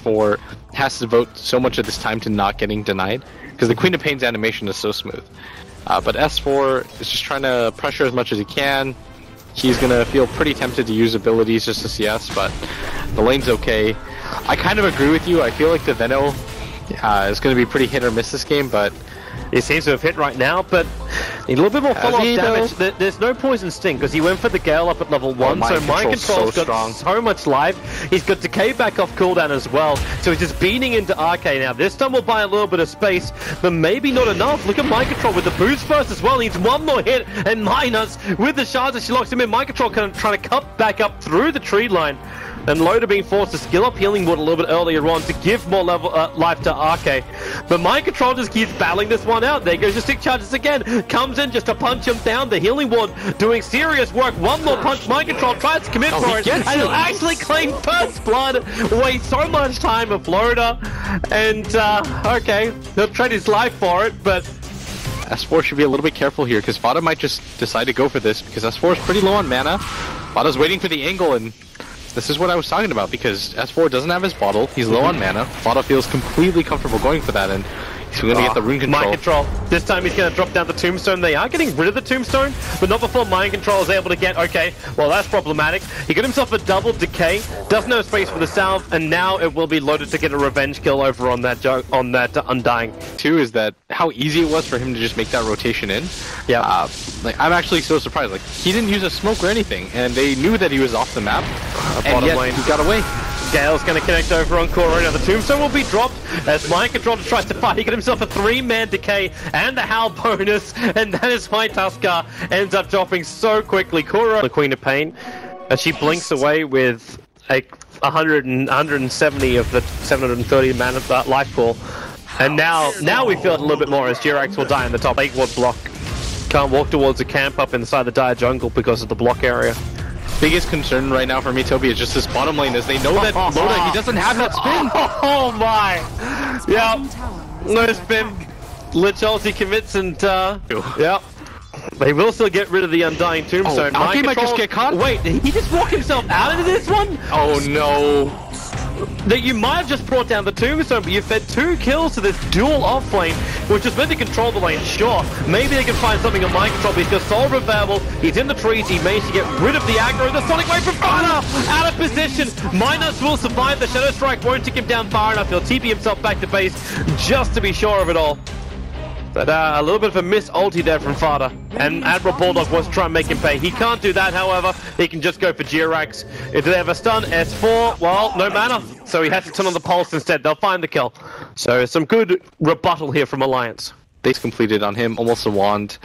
S4 has to devote so much of this time to not getting denied, because the Queen of Pain's animation is so smooth. But S4 is just trying to pressure as much as he can. He's going to feel pretty tempted to use abilities just to CS, but the lane's okay. I kind of agree with you. I feel like the Veno is going to be pretty hit or miss this game, but he seems to have hit right now, but need a little bit more follow-up damage. There's no poison sting because he went for the Gale up at level 1, so Mind Control's got so much life. He's got Decay back off cooldown as well, so he's just beating into RK now. This time will buy a little bit of space, but maybe not enough. Look at Mind Control with the boost burst as well. He needs one more hit, and Minus with the shards as she locks him in. Mind Control kind of trying to cut back up through the tree line. And Loda being forced to skill up Healing Ward a little bit earlier on to give more life to RK. But Mind Control just keeps battling this one out. There goes the stick charges again. Comes in just to punch him down. The Healing Ward doing serious work. One more punch. Mind Control tries to commit for it. And he'll actually claim first blood. Waste so much time of Loda. And, okay, he'll trade his life for it, but S4 should be a little bit careful here, because Fada might just decide to go for this, because S4 is pretty low on mana. Fada's waiting for the angle, and this is what I was talking about, because S4 doesn't have his bottle, he's low on mana. Fada feels completely comfortable going for that, and he's going to get the rune control. Mind Control. This time he's going to drop down the Tombstone. They are getting rid of the Tombstone, but not before Mind Control is able to get, okay, well that's problematic. He got himself a double Decay, doesn't have space for the salve, and now it will be loaded to get a revenge kill over on that Undying. Two is that how easy it was for him to just make that rotation in. Yeah. Like, I'm actually so surprised. Like, he didn't use a smoke or anything, and they knew that he was off the map, and yet he got away. Gale's going to connect over on Kuro. Now the Tombstone will be dropped as Mind Control tries to fight. He got himself a 3-man Decay and the Howl bonus, and that is why Tuskar ends up dropping so quickly. Kuro, the Queen of Pain, as she blinks away with a 170 of the 730 mana life pool. And now we feel it a little bit more as Jirax will die in the top 8 ward block. Can't walk towards the camp up inside the dire jungle because of the block area. Biggest concern right now for me, Toby, is just this bottom lane, as they know that Loda, he doesn't have that spin. Oh my! Yep, no spin. Lich ulti commits and, yep. They will still get rid of the Undying Tombstone. Oh, Mind might just get caught? Wait, did he just walk himself out into this one? Oh no. That you might have just brought down the Tombstone, but you fed 2 kills to this dual off lane, which is meant to control the lane. Sure, maybe they can find something on Mind Control, but he's got Soul Revival, he's in the trees, he managed to get rid of the aggro, the Sonic Wave from Fada, out of position. Minus will survive, the Shadow Strike won't take him down far enough, he'll TP himself back to base, just to be sure of it all. But a little bit of a miss ulti there from Fada. And Admiral Bulldog was trying to make him pay. He can't do that, however. He can just go for Jirax. If they have a stun, S4, well, no mana. So he has to turn on the pulse instead. They'll find the kill. So some good rebuttal here from Alliance. They completed on him, almost a wand.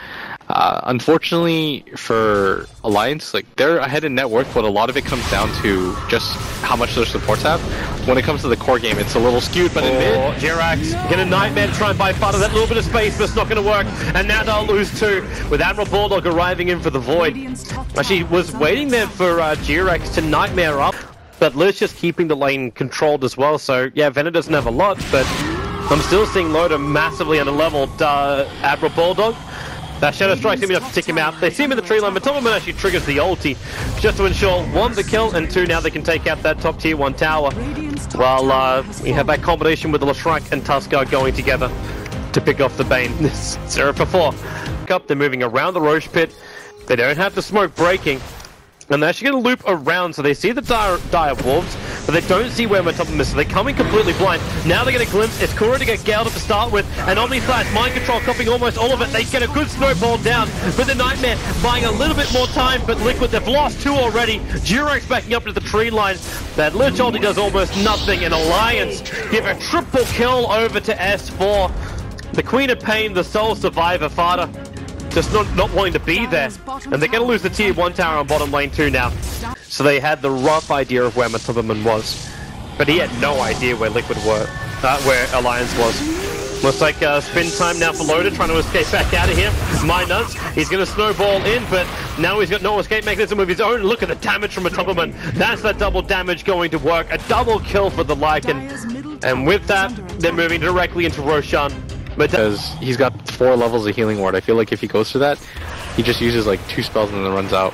Unfortunately for Alliance, like, they're ahead in net worth, but a lot of it comes down to just how much their supports have. When it comes to the core game, it's a little skewed, but in mid, Jirax get a Nightmare to try and buy Fada that little bit of space, but it's not going to work. And now they'll lose 2, with Admiral Bulldog arriving in for the Void. Actually, was waiting there for Jirax to Nightmare up, but Liz just keeping the lane controlled as well. So yeah, Venom doesn't have a lot, but I'm still seeing Loda massively underleveled Admiral Bulldog. That Shadow Strike seems enough to take him out. They see him in the tree line, but Toberman actually triggers the ulti just to ensure 1 the kill, and 2 now they can take out that top tier 1 tower. While you have that combination with the Leshrac and Tuskar going together to pick off the Bane. 0 for 4. They're moving around the Roche pit. They don't have the smoke breaking. And they're actually going to loop around, so they see the dire wolves, but they don't see where Matopum is, so they're coming completely blind. Now they get a glimpse. It's Kuro to get Gale to start with, and Omni-Slash, Mind Control copying almost all of it. They get a good snowball down, but the Nightmare buying a little bit more time, but Liquid, they've lost 2 already. Jirax backing up to the tree line. That Lich ulti does almost nothing, and Alliance give a triple kill over to S4. The Queen of Pain, the sole survivor, Fada, just not wanting to be there. And they're going to lose the tier 1 tower on bottom lane 2 now. So they had the rough idea of where Matopperman was. But he had no idea where Liquid were, where Alliance was. Looks like spin time now for Loda, trying to escape back out of here. Minus, he's going to snowball in, but now he's got no escape mechanism of his own. Look at the damage from Matopperman. That's that double damage going to work. A double kill for the Lycan. And with that, they're moving directly into Roshan. Because he's got 4 levels of healing ward. I feel like if he goes through that, he just uses like 2 spells and then runs out.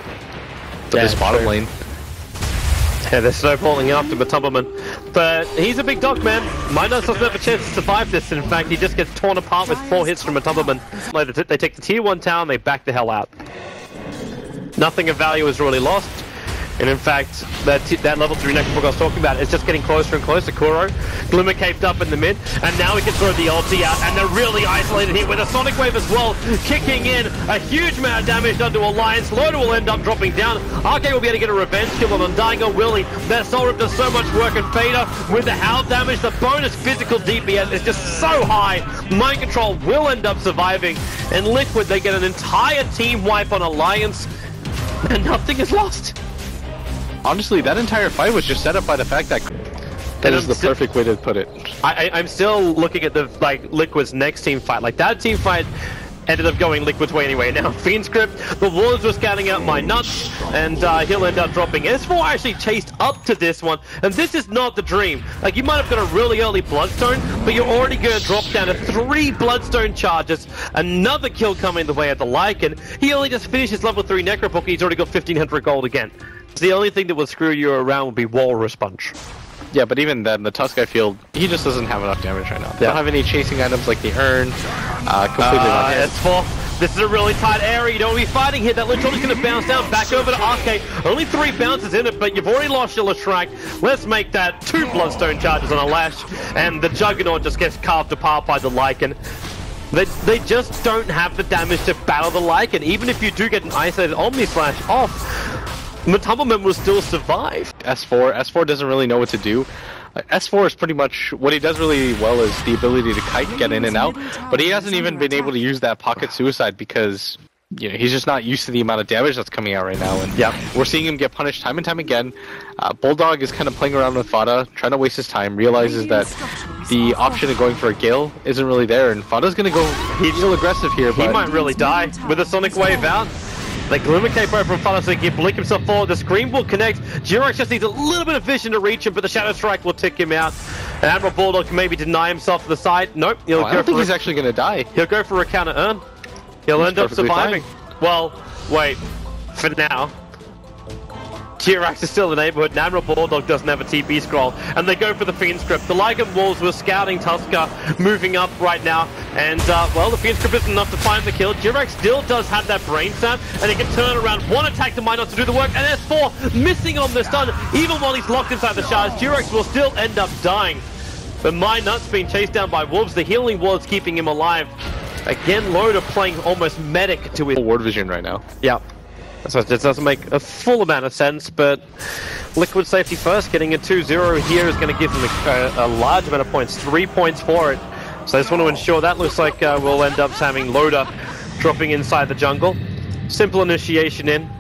But this bottom lane, Yeah, they're snowballing after Matumberman, but he's a big dog, man. Minos doesn't have a chance to survive this. In fact, he just gets torn apart with 4 hits from Matumberman. They take the tier 1 tower and they back the hell out. Nothing of value is really lost. And in fact, that level 3 Necrobook I was talking about is just getting closer and closer. Kuro, Glimmer caped up in the mid, and now we can throw the ulti out, and they're really isolated here with a Sonic Wave as well, kicking in a huge amount of damage done to Alliance. Loda will end up dropping down. Arcade will be able to get a revenge kill on Undying or Willie. That Soul Rip does so much work, and Fader with the howl damage, the bonus physical DPS is just so high. Mind Control will end up surviving, and Liquid, they get an entire team wipe on Alliance, and nothing is lost. Honestly, that entire fight was just set up by the fact that is the perfect way to put it. I'm still looking at the Liquid's next team fight. Like, that team fight ended up going Liquid's way anyway. Now, Fiend's Crypt, the Warlords were scouting out my nuts, and he'll end up dropping. S4 actually chased up to this one, and this is not the dream. Like, you might have got a really early Bloodstone, but you're already going to drop down to 3 Bloodstone charges. Another kill coming the way of the Lycan. He only just finished his level 3 Necrobook, and he's already got 1500 gold again. The only thing that will screw you around would be Walrus Punch. Yeah, but even then, the Tusk, I feel, he just doesn't have enough damage right now. They don't have any chasing items like the Urn. Completely on hit. S4. This is a really tight area. You don't want to be fighting here. That Lechon's going to bounce down back over to Arcade. Only 3 bounces in it, but you've already lost your Leshrac. Let's make that 2 Bloodstone charges on a Lash, and the Juggernaut just gets carved apart by the Lycan. They just don't have the damage to battle the Lycan. Even if you do get an isolated Omni Slash off, Matumberman will still survive. S4 doesn't really know what to do. S4 is pretty much, what he does really well is the ability to kite, get in and out, but he hasn't even been able to use that pocket suicide because, you know, he's just not used to the amount of damage that's coming out right now, and we're seeing him get punished time and time again. Bulldog is kind of playing around with Fada, trying to waste his time, realizes that the option of going for a Gale isn't really there, and Fada's gonna go, he's still aggressive here, but he might really die with a Sonic Wave out. They Glimmer cape over from Fada so he can blink himself forward. The screen will connect. Jirox just needs a little bit of vision to reach him, but the Shadow Strike will tick him out. And Admiral Bulldog can maybe deny himself to the side. Nope. I don't think he's actually going to die. He'll go for a counter Urn. He'll end up surviving. Well, wait. For now. Jirox is still in the neighborhood, and Admiral Bulldog doesn't have a TP scroll, and they go for the Fiend Script. The Lycan Wolves were scouting Tusker, moving up right now, and well, the Fiend Script isn't enough to find the kill. Jirox still does have that brain sap, and he can turn around one attack to Minos to do the work, and S4 missing on the stun, even while he's locked inside the shards. Jirox will still end up dying, but Minot's being chased down by Wolves. The healing ward's keeping him alive. Again, Loda playing almost medic to his ward vision right now. Yeah. So it doesn't make a full amount of sense, but Liquid safety first, getting a 2-0 here is going to give them a large amount of points, 3 points for it. So I just want to ensure that looks like we'll end up having Loda dropping inside the jungle. Simple initiation in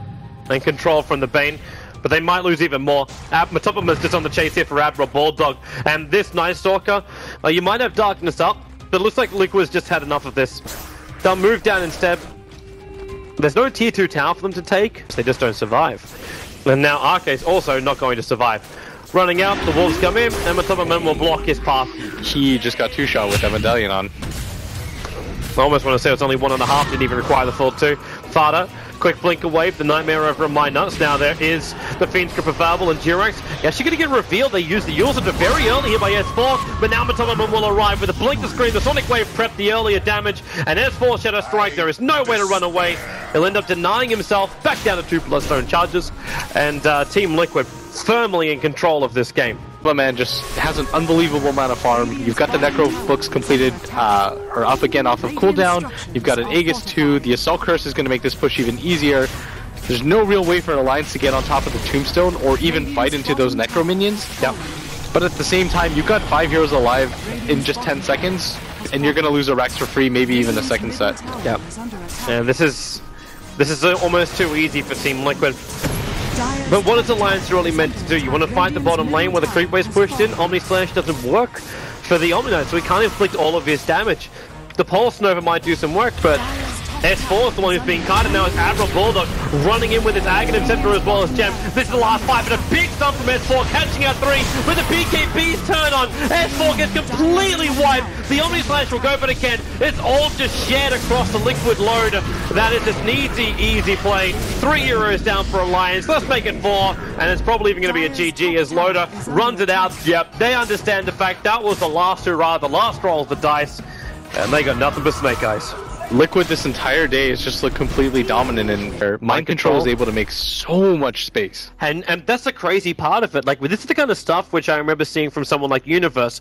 and control from the Bane, but they might lose even more. Matumberman's just on the chase here for Admiral Bulldog, and this Night Stalker, you might have Darkness up, but it looks like Liquid's just had enough of this. They'll move down instead. There's no tier 2 tower for them to take, so they just don't survive. And now Arcade's also not going to survive. Running out, the Wolves come in, and Matumberman will block his path. He just got 2-shot with that medallion on. I almost want to say it's only 1.5, didn't even require the full 2. Fada, quick blinker wave, the Nightmare over on my nuts. Now there is the Fiend Script available, and Jirox actually going to get revealed. They use the Yulzita very early here by S4, but now Matumberman will arrive with a blink to screen. The Sonic Wave prepped the earlier damage, and S4 Shadow Strike, there is no way to run away. He'll end up denying himself, back down to 2 Bloodstone charges, and Team Liquid firmly in control of this game. But man, just has an unbelievable amount of farm. You've got the Necro books completed, or up again off of cooldown. You've got an Aegis 2. The Assault Curse is going to make this push even easier. There's no real way for an Alliance to get on top of the Tombstone or even fight into those Necro minions. Yeah. But at the same time, you've got 5 heroes alive in just 10 seconds, and you're going to lose a Rex for free, maybe even a second set. Yeah. And this is almost too easy for Team Liquid. But what is Alliance really meant to do? You want to fight the bottom lane where the creep wave's pushed in. Omni Slash doesn't work for the Omni Knight, so he can't inflict all of his damage. The Pulse Nova might do some work, but S4 is the one who's being kited now. It's Admiral Bulldog running in with his Aghanim Scepter as well as Gem. This is the last fight, but a big stun from S4, catching out 3 with the BKB's turn on. S4 gets completely wiped. The Omni Slash will go for it again. It's all just shared across the Liquid load. That is just an easy play. 3 heroes down for Alliance. Let's make it 4, and it's probably even going to be a GG as Loader runs it out. Yep, they understand the fact that was the last hurrah, the last roll of the dice, and they got nothing but Snake Eyes. Liquid this entire day has just looked completely dominant, and their mind control is able to make so much space. And that's the crazy part of it. Like, this is the kind of stuff which I remember seeing from someone like Universe,